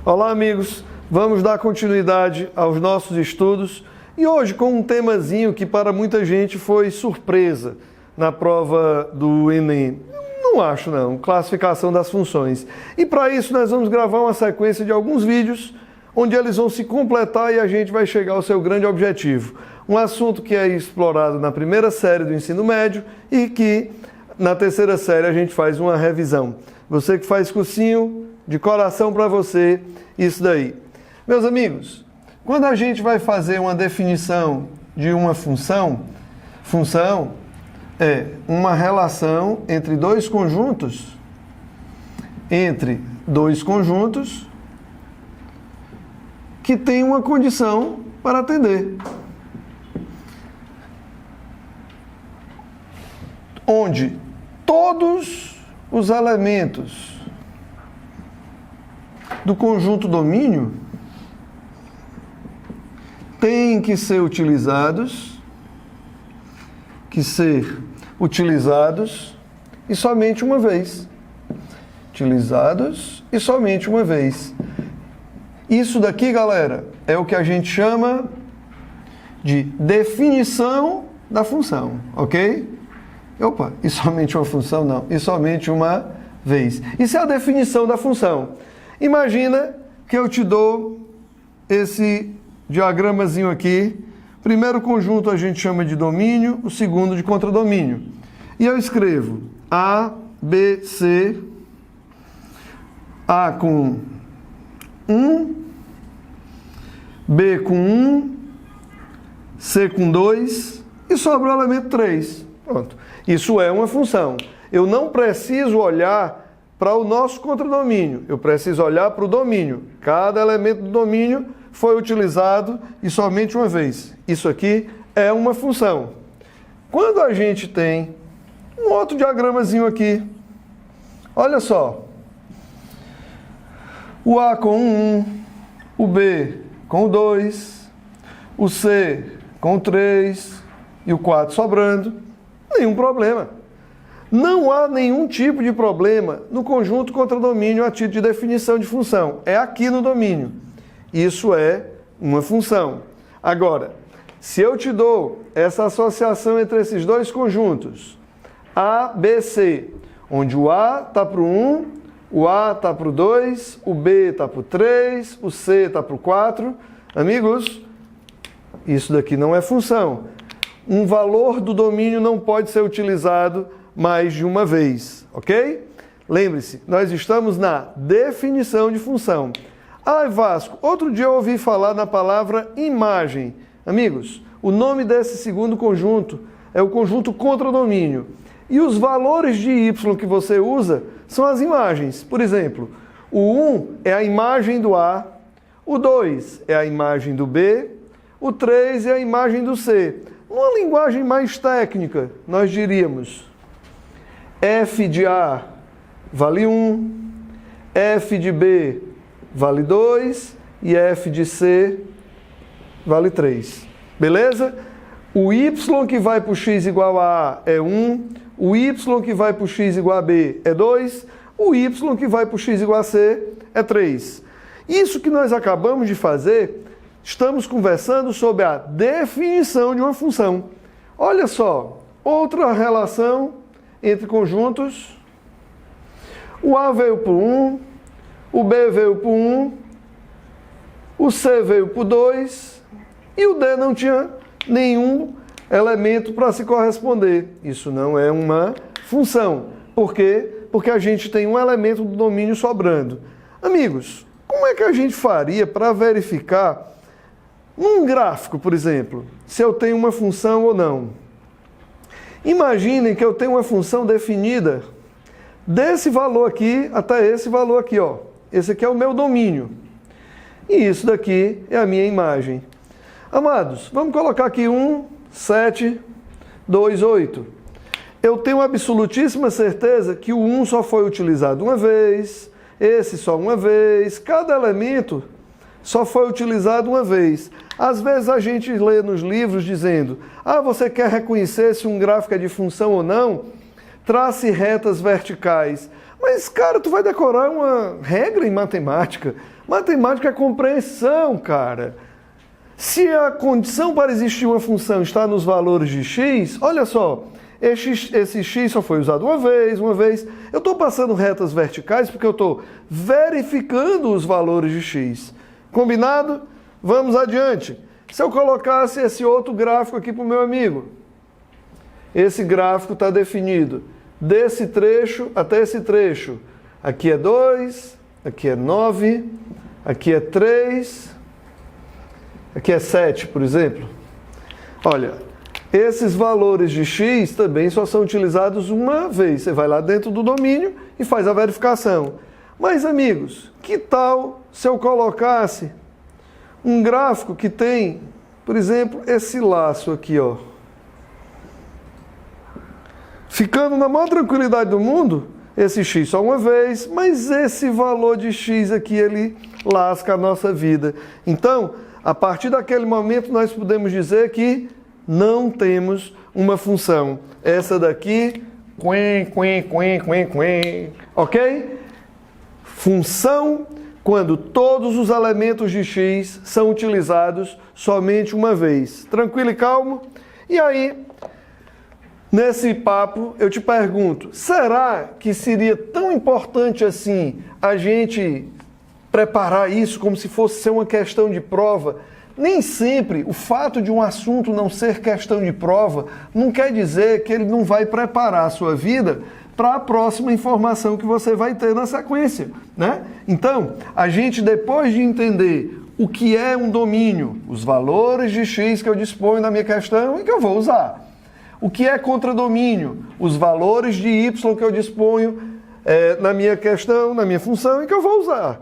Olá, amigos! Vamos dar continuidade aos nossos estudos e hoje com um temazinho que para muita gente foi surpresa na prova do Enem. Não acho não, classificação das funções. E para isso nós vamos gravar uma sequência de alguns vídeos onde eles vão se completar e a gente vai chegar ao seu grande objetivo. Um assunto que é explorado na primeira série do ensino médio e que na terceira série a gente faz uma revisão. Você que faz cursinho, de coração para você, isso daí. Meus amigos, quando a gente vai fazer uma definição de uma função é uma relação entre dois conjuntos, que tem uma condição para atender. Onde todos os elementos do conjunto domínio têm que ser utilizados e somente uma vez. Isso daqui, galera, é o que a gente chama de definição da função, ok? Opa, e somente uma função? Não, e somente uma vez. Isso é a definição da função. Imagina que eu te dou esse diagramazinho aqui. Primeiro conjunto a gente chama de domínio, o segundo de contradomínio. E eu escrevo A, B, C, A com 1, B com 1, C com 2 e sobra o elemento 3. Pronto. Isso é uma função. Eu não preciso olhar para o nosso contradomínio, eu preciso olhar para o domínio. Cada elemento do domínio foi utilizado e somente uma vez. Isso aqui é uma função. Quando a gente tem um outro diagramazinho aqui, olha só. O A com 1, o B com o 2, o C com o 3 e o 4 sobrando. Nenhum problema. Não há nenhum tipo de problema no conjunto contradomínio a título de definição de função. É aqui no domínio. Isso é uma função. Agora, se eu te dou essa associação entre esses dois conjuntos, A, B, C, onde o A está para o 1, o A está para o 2, o B está para o 3, o C está para o 4, amigos, isso daqui não é função. Um valor do domínio não pode ser utilizado mais de uma vez, ok? Lembre-se, nós estamos na definição de função. Ah, Vasco, outro dia eu ouvi falar na palavra imagem. Amigos, o nome desse segundo conjunto é o conjunto contradomínio. E os valores de y que você usa são as imagens. Por exemplo, o 1 é a imagem do A, o 2 é a imagem do B, o 3 é a imagem do C. Numa linguagem mais técnica, nós diríamos f de A vale 1, f de B vale 2 e f de C vale 3. Beleza? O y que vai para o x igual a A é 1, o y que vai para o x igual a B é 2, o y que vai para o x igual a C é 3. Isso que nós acabamos de fazer, estamos conversando sobre a definição de uma função. Olha só, outra relação entre conjuntos. O A veio por 1, o B veio por 1, o C veio por 2 e o D não tinha nenhum elemento para se corresponder. Isso não é uma função. Por quê? Porque a gente tem um elemento do domínio sobrando. Amigos, como é que a gente faria para verificar num gráfico, por exemplo, se eu tenho uma função ou não? Imaginem que eu tenho uma função definida desse valor aqui até esse valor aqui, ó. Esse aqui é o meu domínio. E isso daqui é a minha imagem. Amados, vamos colocar aqui 1, 7, 2, 8. Eu tenho absolutíssima certeza que o 1 só foi utilizado uma vez, esse só uma vez, cada elemento só foi utilizado uma vez. Às vezes a gente lê nos livros dizendo, você quer reconhecer se um gráfico é de função ou não? Trace retas verticais. Mas, cara, tu vai decorar uma regra em matemática. Matemática é compreensão, cara. Se a condição para existir uma função está nos valores de x, olha só, esse x só foi usado uma vez. Eu estou passando retas verticais porque eu estou verificando os valores de x. Combinado? Vamos adiante. Se eu colocasse esse outro gráfico aqui para o meu amigo, esse gráfico está definido desse trecho até esse trecho. Aqui é 2, aqui é 9, aqui é 3, aqui é 7, por exemplo. Olha, esses valores de x também só são utilizados uma vez. Você vai lá dentro do domínio e faz a verificação. Mas, amigos, que tal se eu colocasse um gráfico que tem, por exemplo, esse laço aqui, ó. Ficando na maior tranquilidade do mundo, esse x só uma vez, mas esse valor de x aqui, ele lasca a nossa vida. Então, a partir daquele momento, nós podemos dizer que não temos uma função. Essa daqui, ok? Função quando todos os elementos de x são utilizados somente uma vez. Tranquilo e calmo? E aí, nesse papo, eu te pergunto, será que seria tão importante assim a gente preparar isso como se fosse ser uma questão de prova? Nem sempre o fato de um assunto não ser questão de prova não quer dizer que ele não vai preparar a sua vida para a próxima informação que você vai ter na sequência, né? Então, a gente, depois de entender o que é um domínio, os valores de x que eu disponho na minha questão e que eu vou usar, o que é contradomínio, os valores de y que eu disponho na minha questão, na minha função e que eu vou usar.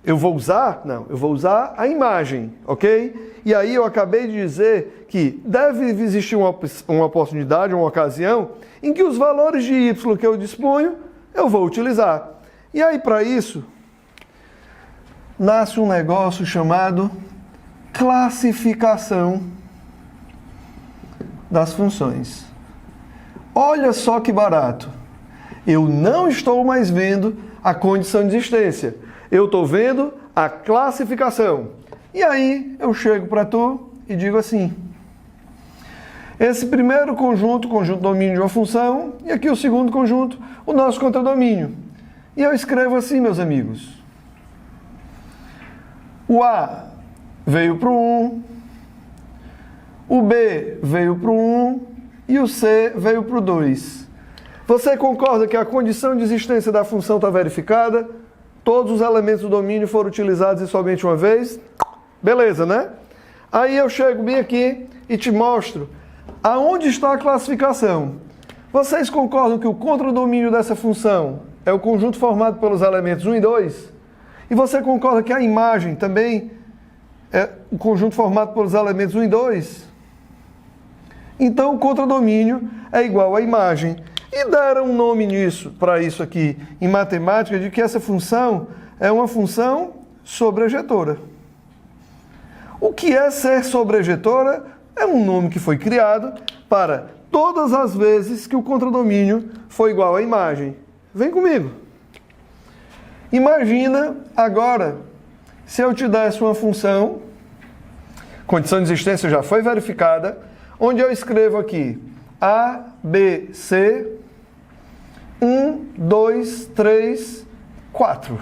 Eu vou usar? Não, eu vou usar a imagem, ok? E aí eu acabei de dizer que deve existir uma oportunidade, uma ocasião, em que os valores de y que eu disponho, eu vou utilizar. E aí, para isso, nasce um negócio chamado classificação das funções. Olha só que barato. Eu não estou mais vendo a condição de existência. Eu estou vendo a classificação. E aí eu chego para tu e digo assim: esse primeiro conjunto domínio de uma função, e aqui o segundo conjunto, o nosso contradomínio. E eu escrevo assim, meus amigos. O A veio para o 1, o B veio para o 1 e o C veio para o 2. Você concorda que a condição de existência da função está verificada? Todos os elementos do domínio foram utilizados e somente uma vez? Beleza, né? Aí eu chego bem aqui e te mostro aonde está a classificação. Vocês concordam que o contradomínio dessa função é o conjunto formado pelos elementos 1 e 2? E você concorda que a imagem também é o conjunto formado pelos elementos 1 e 2? Então o contradomínio é igual à imagem. E deram um nome nisso, para isso aqui, em matemática, de que essa função é uma função sobrejetora. O que é ser sobrejetora? É um nome que foi criado para todas as vezes que o contradomínio for igual à imagem. Vem comigo. Imagina agora, se eu te desse uma função, condição de existência já foi verificada, onde eu escrevo aqui A, B, C, 1, 2, 3, 4.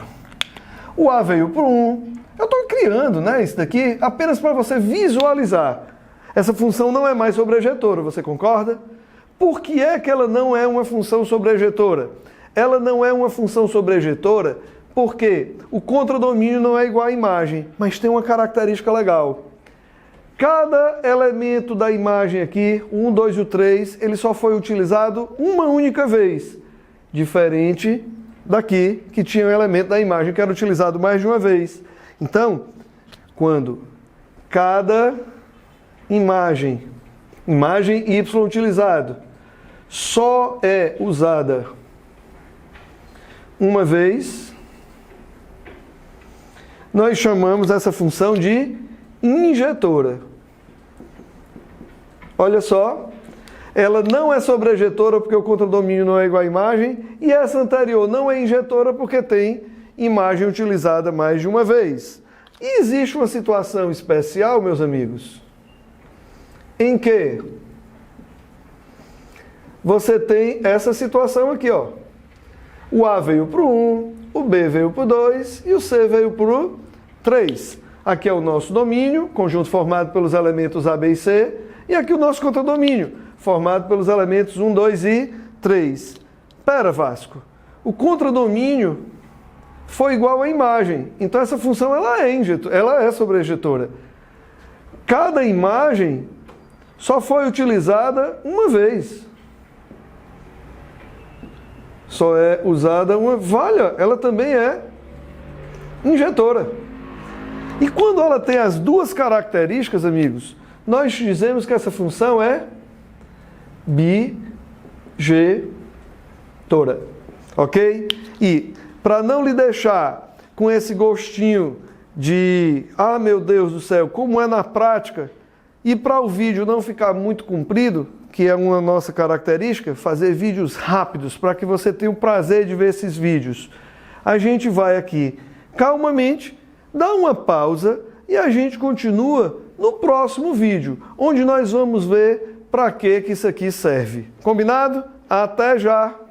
O A veio para o 1. Eu estou criando, né, isso daqui apenas para você visualizar. Essa função não é mais sobrejetora, você concorda? Por que é que ela não é uma função sobrejetora? Ela não é uma função sobrejetora porque o contradomínio não é igual à imagem, mas tem uma característica legal. Cada elemento da imagem aqui, o 1, 2 e o 3, ele só foi utilizado uma única vez. Diferente daqui, que tinha um elemento da imagem que era utilizado mais de uma vez. Então, quando cada imagem y utilizado, só é usada uma vez, nós chamamos essa função de injetora. Olha só, ela não é sobrejetora porque o contradomínio não é igual à imagem, e essa anterior não é injetora porque tem imagem utilizada mais de uma vez. E existe uma situação especial, meus amigos, em que você tem essa situação aqui, ó. O A veio para o 1, o B veio para o 2 e o C veio para o 3. Aqui é o nosso domínio, conjunto formado pelos elementos A, B e C, e aqui o nosso contradomínio, formado pelos elementos 1, 2 e 3. Pera, Vasco, o contradomínio foi igual à imagem, então essa função ela é sobrejetora. Cada imagem só foi utilizada uma vez. Só é usada uma valha, ela também é injetora. E quando ela tem as duas características, amigos, nós dizemos que essa função é bijetora, ok? E para não lhe deixar com esse gostinho de, ah, meu Deus do céu, como é na prática, e para o vídeo não ficar muito comprido, que é uma nossa característica, fazer vídeos rápidos, para que você tenha o prazer de ver esses vídeos. A gente vai aqui calmamente, dá uma pausa e a gente continua no próximo vídeo, onde nós vamos ver para que isso aqui serve. Combinado? Até já!